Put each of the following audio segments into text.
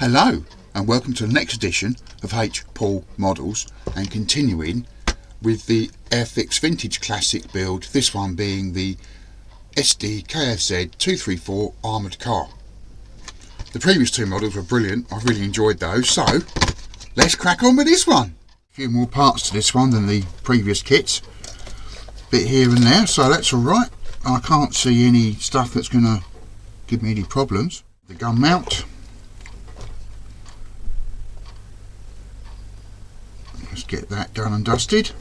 Hello and welcome to the next edition of H. Paul Models, and continuing with the Airfix Vintage Classic build, this one being the Sd.Kfz.234 Armoured Car. The previous two models were brilliant, I really enjoyed those, so let's crack on with this one. A few more parts to this one than the previous kits, bit here and there, so that's alright. I can't see any stuff that's going to give me any problems. The gun mount. Let's get that done and dusted.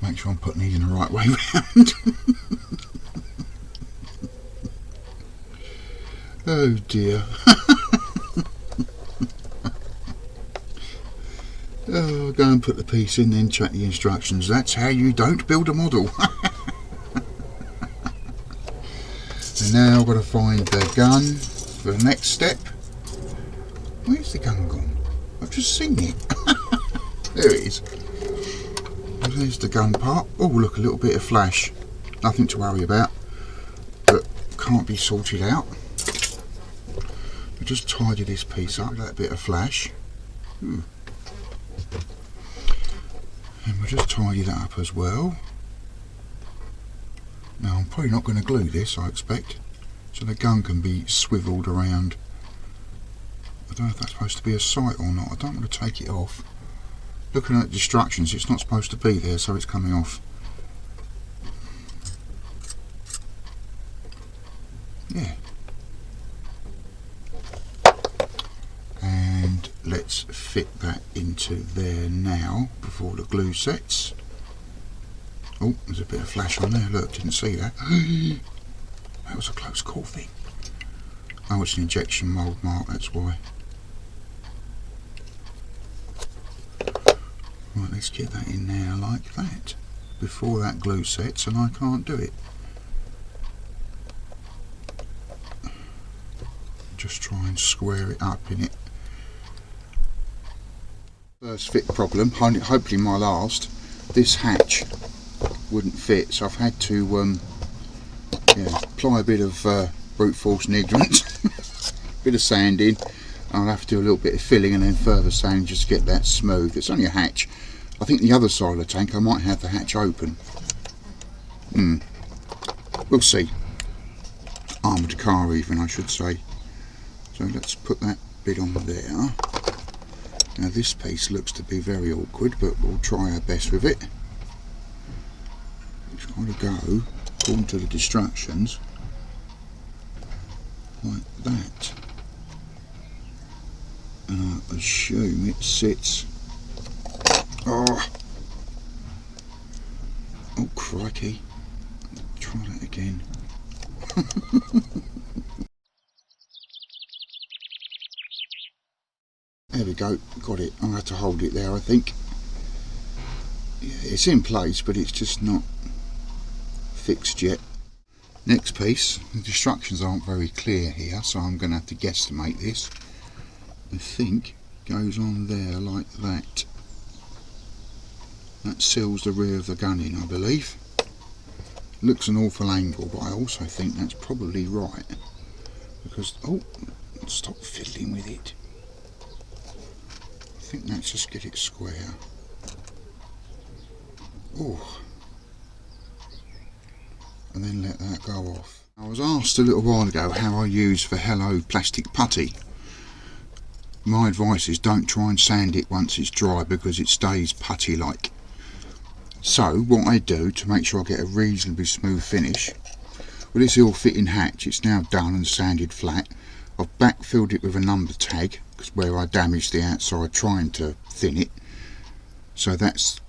Make sure I'm putting these in the right way round. Oh dear. Oh, I'll go and put the piece in, then check the instructions. That's how you don't build a model. And now I've got to find the gun for the next step. Where's the gun gone? I've just seen it. There it is. There's the gun part. Oh look, a little bit of flash. Nothing to worry about, but can't be sorted out. I'll just tidy this piece up, that bit of flash. And we'll just tidy that up as well. Now I'm probably not going to glue this, I expect, so the gun can be swiveled around. I don't know if that's supposed to be a sight or not. I don't want to take it off. Looking at the instructions, it's not supposed to be there, so it's coming off. Yeah. And let's fit that into there now before the glue sets. Oh, there's a bit of flash on there. Look, didn't see that. That was a close call thing. Oh, it's an injection mould mark, that's why. Right, let's get that in there like that before that glue sets, and I can't do it. Just try and square it up in it. First fit problem, hopefully my last. This hatch wouldn't fit, so I've had to apply a bit of brute force and ignorance, bit of sanding. I'll have to do a little bit of filling and then further sanding just to get that smooth. It's only a hatch. I think the other side of the tank I might have the hatch open. We'll see. Armoured car even, I should say. So let's put that bit on there. Now this piece looks to be very awkward, but we'll try our best with it. It's got to go according to the instructions like that. And I assume it sits. Oh crikey. Try that again. There we go, got it. I'll have to hold it there, I think. Yeah, it's in place, but it's just not fixed yet. Next piece, the instructions aren't very clear here, so I'm going to have to guesstimate this. I think goes on there like that. That seals the rear of the gun in, I believe. Looks an awful angle, but I also think that's probably right, because stop fiddling with it. I think let's just get it square. And then let that go off. I was asked a little while ago how I use for Hello plastic putty. My advice is don't try and sand it once it's dry, because it stays putty like. So what I do to make sure I get a reasonably smooth finish, well, this ill-fitting hatch, it's now done and sanded flat. I've backfilled it with a number tag, because where I damaged the outside trying to thin it, so that's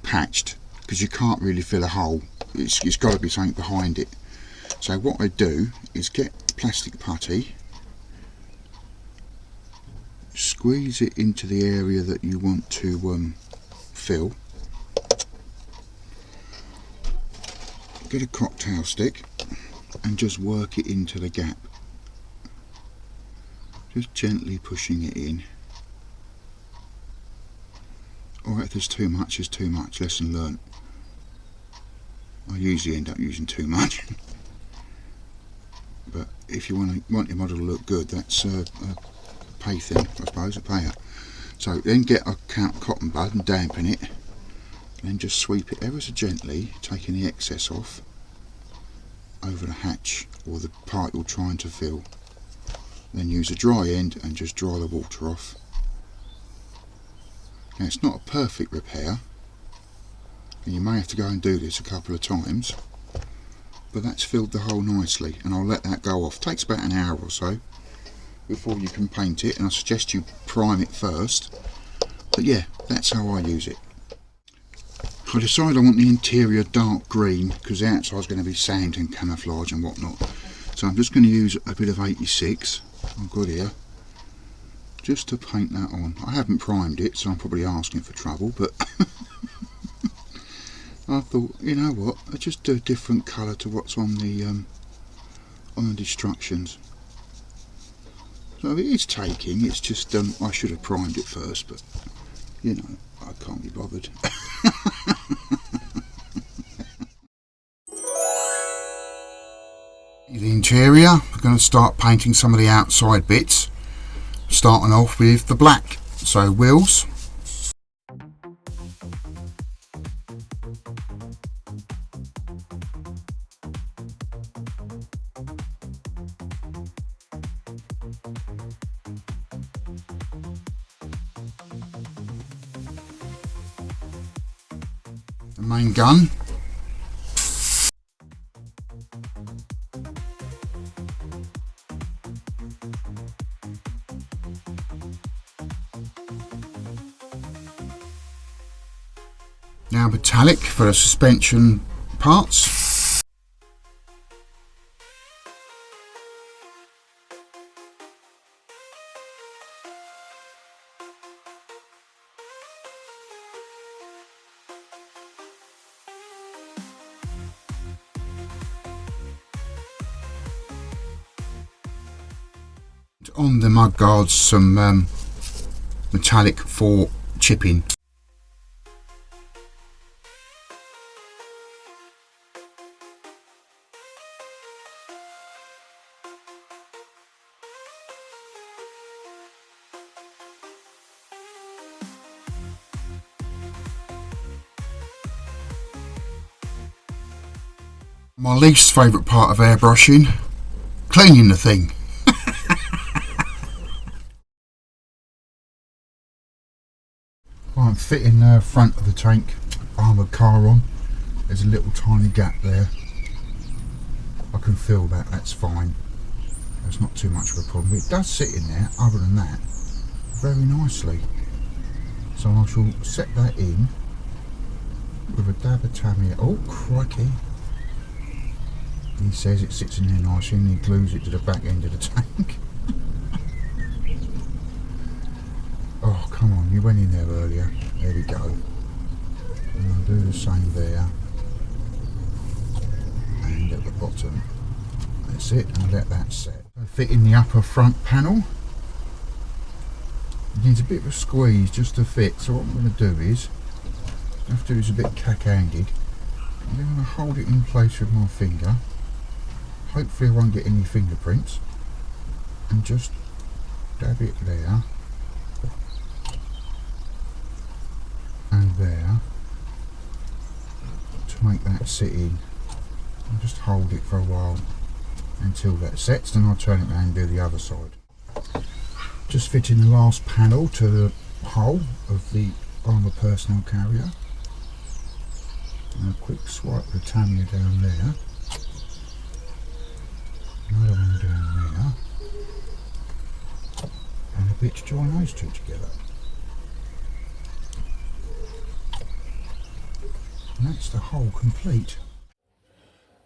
patched, because you can't really fill a hole. It's got to be something behind it. So what I do is get plastic putty, squeeze it into the area that you want to fill, get a cocktail stick and just work it into the gap, just gently pushing it in. Or if there's too much, there's too much. Lesson learnt. I usually end up using too much. But if you want your model to look good, that's a pay thing, I suppose, a payer. So then get a cotton bud and dampen it, and then just sweep it ever so gently, taking the excess off over the hatch or the part you're trying to fill. Then use a dry end and just dry the water off. Now, it's not a perfect repair, and you may have to go and do this a couple of times, but that's filled the hole nicely, and I'll let that go off. It takes about an hour or so before you can paint it, and I suggest you prime it first. But yeah, that's how I use it. I decided I want the interior dark green because the outside's going to be sand and camouflage and whatnot. So I'm just going to use a bit of 86 I've got here just to paint that on. I haven't primed it, so I'm probably asking for trouble, but I thought, you know what, I'll just do a different colour to what's on the instructions. So it is taking, it's just I should have primed it first, but you know, I can't be bothered. The interior, we're going to start painting some of the outside bits, starting off with the black. So wheels, the main gun, now metallic for the suspension parts, on the mud guards some metallic for chipping. My least favourite part of airbrushing, cleaning the thing. I'm fitting the front of the tank armoured car on. There's a little tiny gap there. I can fill that, that's fine. That's not too much of a problem. It does sit in there, other than that, very nicely. So I shall set that in with a dab of Tamiya. Oh crikey. He says it sits in there nicely and he glues it to the back end of the tank. Oh come on, you went in there earlier. There we go. And I'll do the same there. And at the bottom. That's it, and let that set. I fit in the upper front panel. It needs a bit of a squeeze just to fit, so what I'm going to do is, I have to do is a bit cack-handed. I'm going to hold it in place with my finger. Hopefully I won't get any fingerprints. And just dab it there. And there. To make that sit in. And just hold it for a while until that sets, then I'll turn it around and do the other side. Just fitting the last panel to the hull of the armour personnel carrier. And a quick swipe with Tamiya down there. Another one down there. And a bit to join those two together. And that's the hull complete.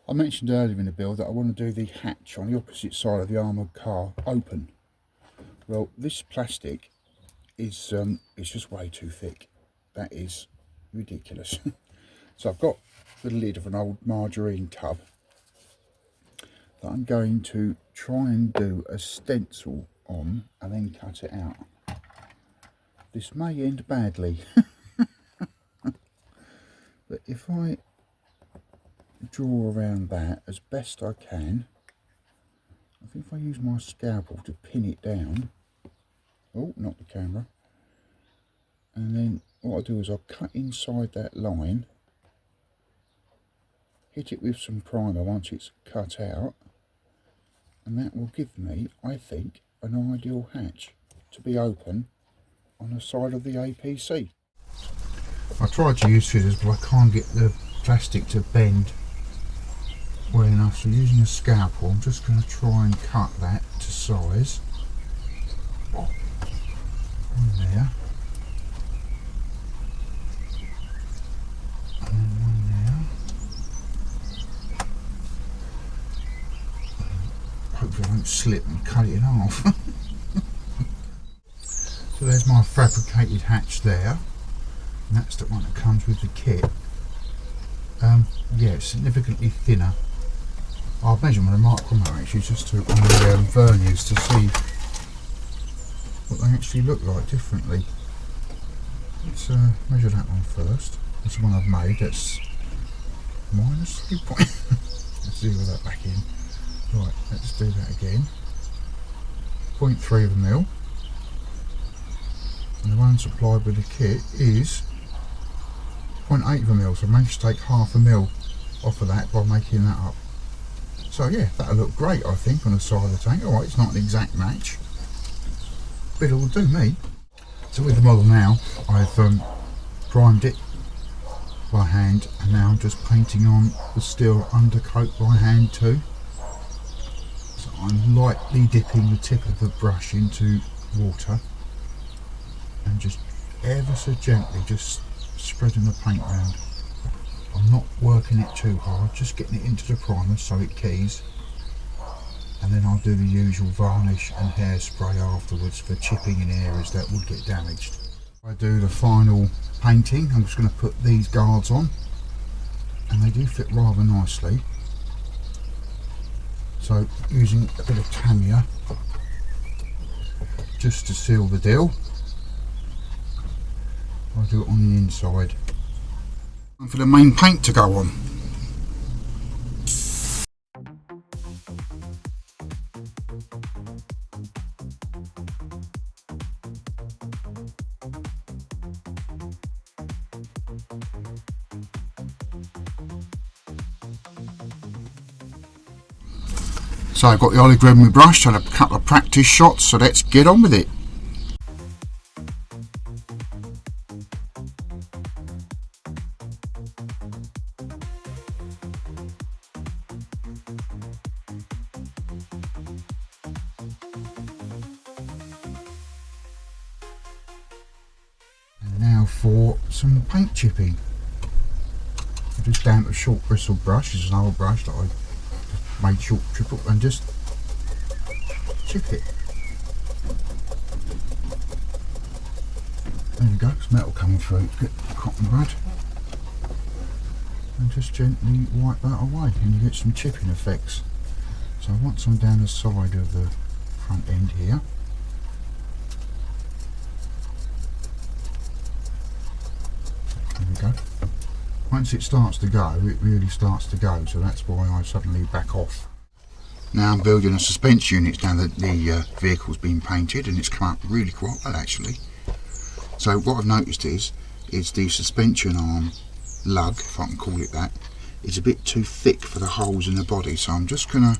I mentioned earlier in the build that I want to do the hatch on the opposite side of the armoured car open. Well, this plastic is it's just way too thick. That is ridiculous. So I've got the lid of an old margarine tub that I'm going to try and do a stencil on and then cut it out. This may end badly. But if I draw around that as best I can, I think if I use my scalpel to pin it down, oh, not the camera, and then what I'll do is I'll cut inside that line, hit it with some primer once it's cut out, and that will give me, I think, an ideal hatch to be open on the side of the APC. I tried to use scissors, but I can't get the plastic to bend well enough, so using a scalpel I'm just going to try and cut that to size. One there, and then one there. Hopefully I don't slip and cut it in half. So there's my fabricated hatch there, and that's the one that comes with the kit. Yeah, it's significantly thinner. I'll measure my micrometer actually, just to on the verniers, to see what they actually look like differently. Let's measure that one first. That's the one I've made. That's minus 3 point. Let's zero that back in. Right, let's do that again. 0.3 of a mil. And the one supplied with the kit is 0.8 of a mil, so I managed to take half a mil off of that by making that up. So yeah, that'll look great, I think, on the side of the tank. Alright, it's not an exact match, but it'll do me. So with the model now, I've primed it by hand, and now I'm just painting on the steel undercoat by hand too. So I'm lightly dipping the tip of the brush into water and just ever so gently just spreading the paint around. I'm not working it too hard, just getting it into the primer so it keys, and then I'll do the usual varnish and hairspray afterwards for chipping in areas that would get damaged. I do the final painting. I'm just going to put these guards on, and they do fit rather nicely, so using a bit of Tamiya just to seal the deal. I'll do it on the inside. And for the main paint to go on. So I've got the olive red with my brush and a couple of practice shots, so let's get on with it. Now for some paint chipping. I'm just down to a short bristle brush. This is an old brush that I made short triple, and just chip it. There we go, it's metal coming through. Get the cotton bud and just gently wipe that away, and you get some chipping effects. So I want some down the side of the front end here. There we go. Once it starts to go, it really starts to go, so that's why I suddenly back off. Now I'm building a suspension unit now that the vehicle's been painted, and it's come up really quite well actually. So what I've noticed is the suspension arm lug, if I can call it that, is a bit too thick for the holes in the body, so I'm just going to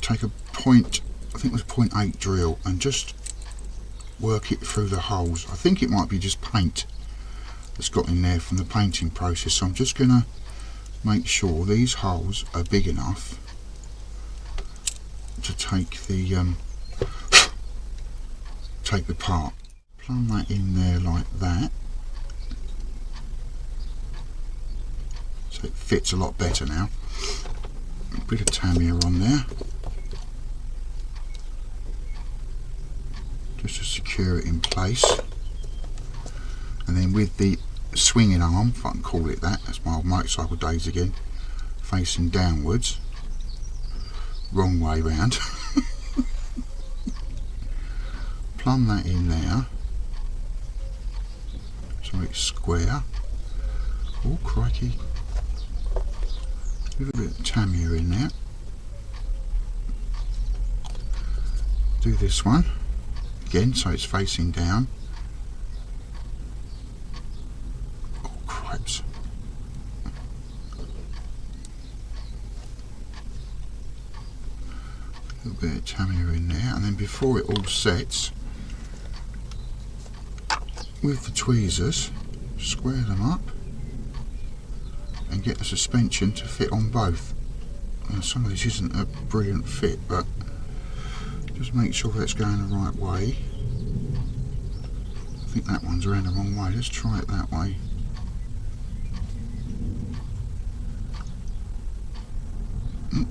take a point, I think it was 0.8 drill, and just work it through the holes. I think it might be just paint that's got in there from the painting process, so I'm just going to make sure these holes are big enough to take the part. Plumb that in there like that, so it fits a lot better now. A bit of Tamiya on there just to secure it in place, and then with the swinging arm, if I can call it that, that's my old motorcycle days again, facing downwards, wrong way round. Plumb that in there so it's square. Oh crikey, a little bit of Tamiya in there, Do this one again so it's facing down. Oh craps. A little bit of Tamiya in there, and then before it all sets, with the tweezers, square them up and get the suspension to fit on both. Now, some of this isn't a brilliant fit, but just make sure that's going the right way. I think that one's around the wrong way. Let's try it that way.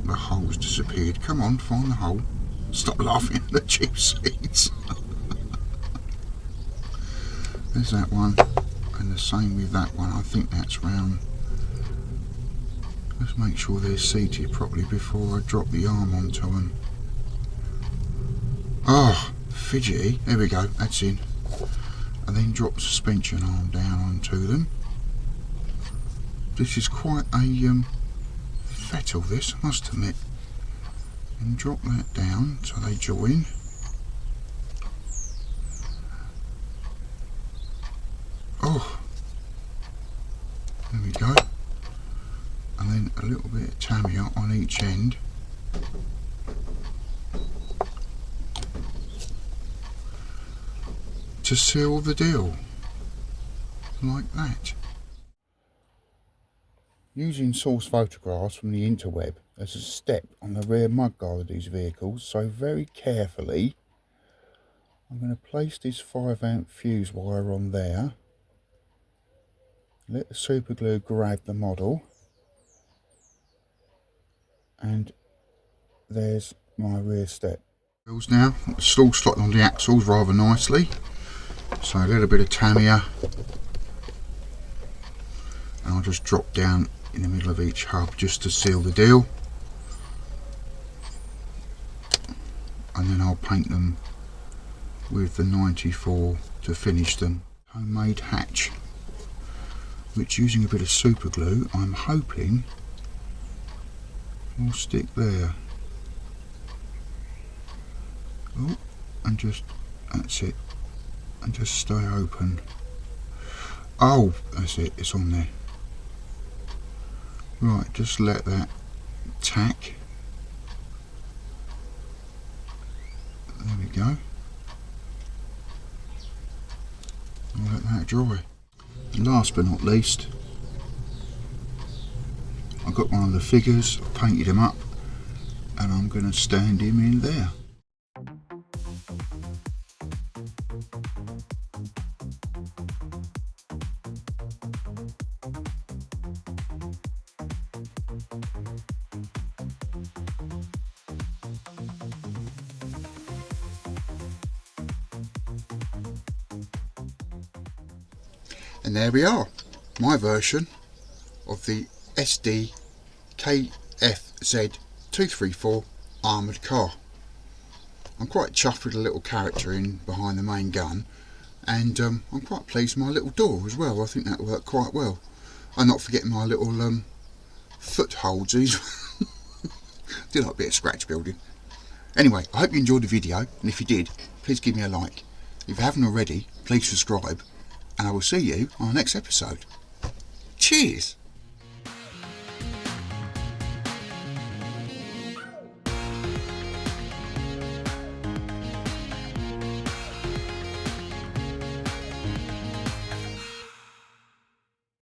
The hole's disappeared. Come on, find the hole. Stop laughing at the cheap seats. There's that one, and the same with that one. I think that's round. Let's make sure they're seated properly before I drop the arm onto them. Oh, fidgety. There we go, that's in. And then drop the suspension arm down onto them. This is quite a fettle, this, I must admit. And drop that down so they join. Oh, there we go. And then a little bit of Tamiya on each end. To seal the deal, like that. Using source photographs from the interweb as a step on the rear mudguard of these vehicles, so very carefully I'm going to place this 5-amp fuse wire on there, let the super glue grab the model, and there's my rear step. Now, it's all slotted on the axles rather nicely, so a little bit of Tamiya, and I'll just drop down in the middle of each hub just to seal the deal, and then I'll paint them with the 94 to finish them. Homemade hatch, which using a bit of super glue I'm hoping will stick there. Oh, and just, that's it, and just stay open. Oh, that's it, it's on there. Right, just let that tack. There we go. I'll let that dry. And last but not least, I've got one of the figures, painted him up, and I'm going to stand him in there. And there we are, my version of the Sd.Kfz.234 Armoured Car. I'm quite chuffed with a little character in behind the main gun, and I'm quite pleased with my little door as well. I think that worked quite well. And not forgetting my little footholds. Do like a bit of scratch building. Anyway, I hope you enjoyed the video, and if you did, please give me a like. If you haven't already, please subscribe. And I will see you on the next episode. Cheers!